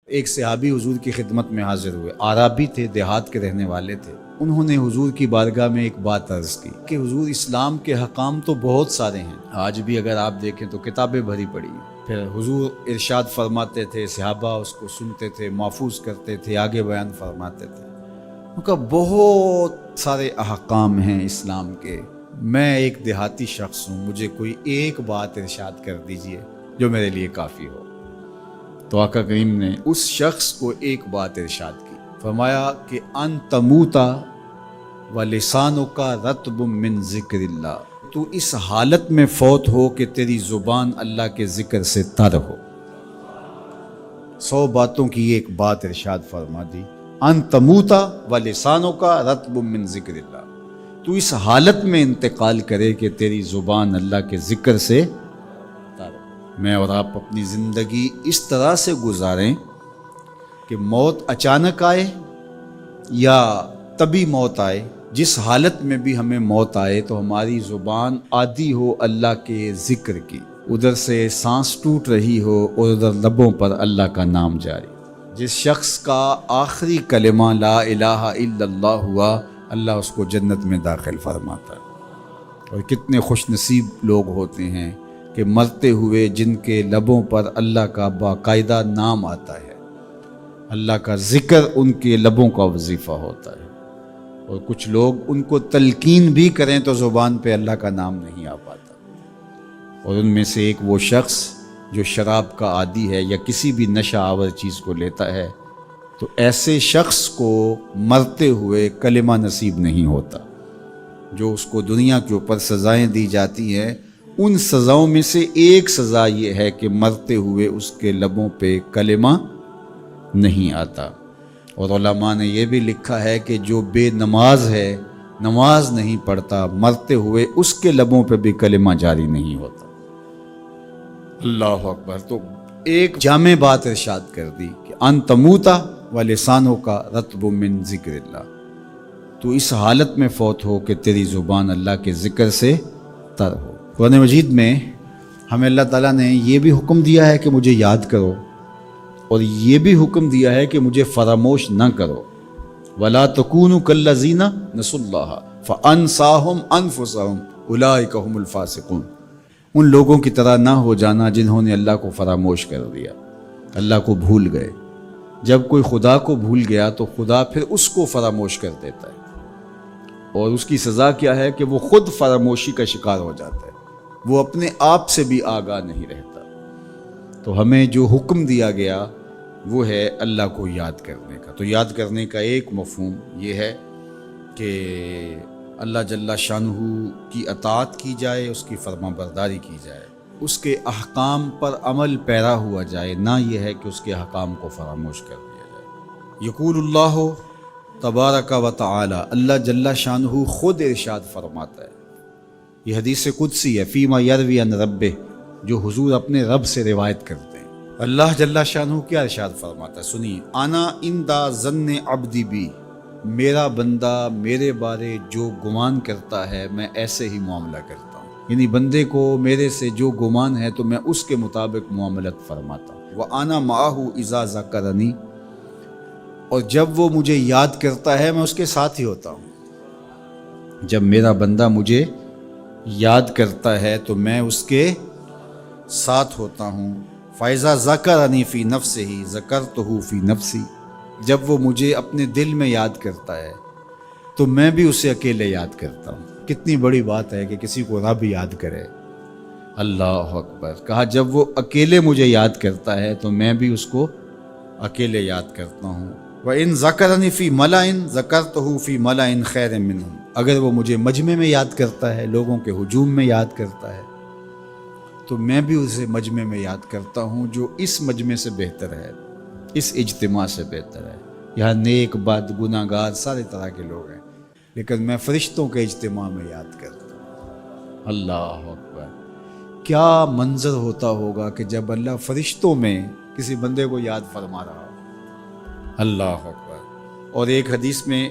ایک صحابی حضور کی خدمت میں حاضر ہوئے، عربی تھے، دیہات کے رہنے والے تھے۔ انہوں نے حضور کی بارگاہ میں ایک بات عرض کی کہ حضور اسلام کے حکام تو بہت سارے ہیں، آج بھی اگر آپ دیکھیں تو کتابیں بھری پڑی ہیں۔ پھر حضور ارشاد فرماتے تھے، صحابہ اس کو سنتے تھے، محفوظ کرتے تھے، آگے بیان فرماتے تھے۔ ان کا بہت سارے احکام ہیں اسلام کے، میں ایک دیہاتی شخص ہوں، مجھے کوئی ایک بات ارشاد کر دیجئے جو میرے لیے کافی ہو۔ تو آقا کریم نے اس شخص کو ایک بات ارشاد کی، فرمایا کہ ان تموتا ولسانک رطب من ذکر اللہ، تو اس حالت میں فوت ہو کہ تیری زبان اللہ کے ذکر سے تر ہو۔ 100 باتوں کی ایک بات ارشاد فرما دی، ان تموتا ولسانک رطب من ذکر اللہ، تو اس حالت میں انتقال کرے کہ تیری زبان اللہ کے ذکر سے تر ہو۔ میں اور آپ اپنی زندگی اس طرح سے گزاریں کہ موت اچانک آئے یا طبی موت آئے، جس حالت میں بھی ہمیں موت آئے تو ہماری زبان عادی ہو اللہ کے ذکر کی، ادھر سے سانس ٹوٹ رہی ہو اور ادھر لبوں پر اللہ کا نام جاری۔ جس شخص کا آخری کلمہ لا الہ الا اللہ ہوا، اللہ اس کو جنت میں داخل فرماتا ہے۔ اور کتنے خوش نصیب لوگ ہوتے ہیں کہ مرتے ہوئے جن کے لبوں پر اللہ کا باقاعدہ نام آتا ہے، اللہ کا ذکر ان کے لبوں کا وظیفہ ہوتا ہے۔ اور کچھ لوگ ان کو تلقین بھی کریں تو زبان پہ اللہ کا نام نہیں آ پاتا۔ اور ان میں سے ایک وہ شخص جو شراب کا عادی ہے یا کسی بھی نشہ آور چیز کو لیتا ہے، تو ایسے شخص کو مرتے ہوئے کلمہ نصیب نہیں ہوتا۔ جو اس کو دنیا کے اوپر سزائیں دی جاتی ہیں، ان سزاؤں میں سے ایک سزا یہ ہے کہ مرتے ہوئے اس کے لبوں پہ کلمہ نہیں آتا۔ اور علماء نے یہ بھی لکھا ہے کہ جو بے نماز ہے، نماز نہیں پڑھتا، مرتے ہوئے اس کے لبوں پہ بھی کلمہ جاری نہیں ہوتا۔ اللہ اکبر۔ تو ایک جامع بات ارشاد کر دی کہ ان تموتا ولسانک رطب من ذکر اللہ، تو اس حالت میں فوت ہو کہ تیری زبان اللہ کے ذکر سے تر ہو۔ قرآن مجید میں ہمیں اللہ تعالیٰ نے یہ بھی حکم دیا ہے کہ مجھے یاد کرو، اور یہ بھی حکم دیا ہے کہ مجھے فراموش نہ کرو۔ وَلَا تَكُونُوا كَالَّذِينَ نَسُوا اللَّهَ فَأَنسَاهُمْ أَنفُسَهُمْ أُولَٰئِكَ هُمُ الْفَاسِقُونَ، ان لوگوں کی طرح نہ ہو جانا جنہوں نے اللہ کو فراموش کر دیا، اللہ کو بھول گئے۔ جب کوئی خدا کو بھول گیا تو خدا پھر اس کو فراموش کر دیتا ہے، اور اس کی سزا کیا ہے کہ وہ خود فراموشی کا شکار ہو جاتا ہے، وہ اپنے آپ سے بھی آگاہ نہیں رہتا۔ تو ہمیں جو حکم دیا گیا وہ ہے اللہ کو یاد کرنے کا۔ تو یاد کرنے کا ایک مفہوم یہ ہے کہ اللہ جل شانہ کی اطاعت کی جائے، اس کی فرما برداری کی جائے، اس کے احکام پر عمل پیرا ہوا جائے، نہ یہ ہے کہ اس کے احکام کو فراموش کر دیا جائے۔ یقول اللہ تبارک و تعالی، اللہ جل شانہ خود ارشاد فرماتا ہے، یہ حدیث قدسی ہے، فیما یروی عن ربہ، جو حضور اپنے رب سے روایت کرتے ہیں۔ اللہ جل شانہ کیا ارشاد فرماتا ہے، سنیے، انا عند ظن عبدی بی، میرا بندہ میرے بارے جو گمان کرتا ہے میں ایسے ہی معاملہ کرتا ہوں، یعنی بندے کو میرے سے جو گمان ہے تو میں اس کے مطابق معاملت فرماتا ہوں۔ وَأَنَا مَعَهُ إِذَا ذَكَرَنِي، اور جب وہ مجھے یاد کرتا ہے میں اس کے ساتھ ہی ہوتا ہوں۔ جب میرا بندہ مجھے یاد کرتا ہے تو میں اس کے ساتھ ہوتا ہوں۔ فَإِذَا ذَكَرَنِي فِي نَفْسِهِ ذَكَرْتُهُ فِي نَفْسِي، جب وہ مجھے اپنے دل میں یاد کرتا ہے تو میں بھی اسے اکیلے یاد کرتا ہوں۔ کتنی بڑی بات ہے کہ کسی کو رب یاد کرے، اللہ اکبر۔ کہا جب وہ اکیلے مجھے یاد کرتا ہے تو میں بھی اس کو اکیلے یاد کرتا ہوں۔ وَإِن ذَكَرَنِي فِي مَلَئٍ ذَكَرْتُهُ فِي مَلَئٍ خَيْرٍ مِّنْهُمْ، اگر وہ مجھے مجمع میں یاد کرتا ہے، لوگوں کے ہجوم میں یاد کرتا ہے، تو میں بھی اسے مجمع میں یاد کرتا ہوں جو اس مجمع سے بہتر ہے، اس اجتماع سے بہتر ہے۔ یہاں نیک بد گناہ گار سارے طرح کے لوگ ہیں، لیکن میں فرشتوں کے اجتماع میں یاد کرتا ہوں۔ اللہ اکبر۔ کیا منظر ہوتا ہوگا کہ جب اللہ فرشتوں میں کسی بندے کو یاد فرما رہا ہو، اللہ اکبر۔ اور ایک حدیث میں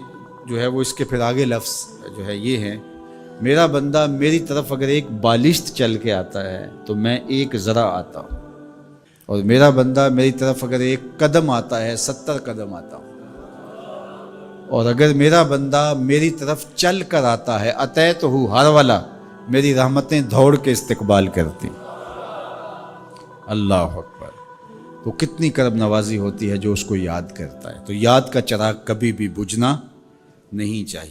جو ہے وہ اس کے پھر آگے لفظ جو ہے یہ ہے، میرا بندہ میری طرف اگر ایک بالشت چل کے آتا ہے تو میں ایک ذرا آتا ہوں، اور میرا بندہ میری طرف اگر ایک قدم آتا ہے 70 قدم آتا ہوں، اور اگر میرا بندہ میری طرف چل کر آتا ہے اتیت ہو ہر والا، میری رحمتیں دوڑ کے استقبال کرتی. اللہ اکبر. تو کتنی کرم نوازی ہوتی ہے جو اس کو یاد کرتا ہے. تو یاد کا چراغ کبھی بھی بجھنا نہیں چاہیے.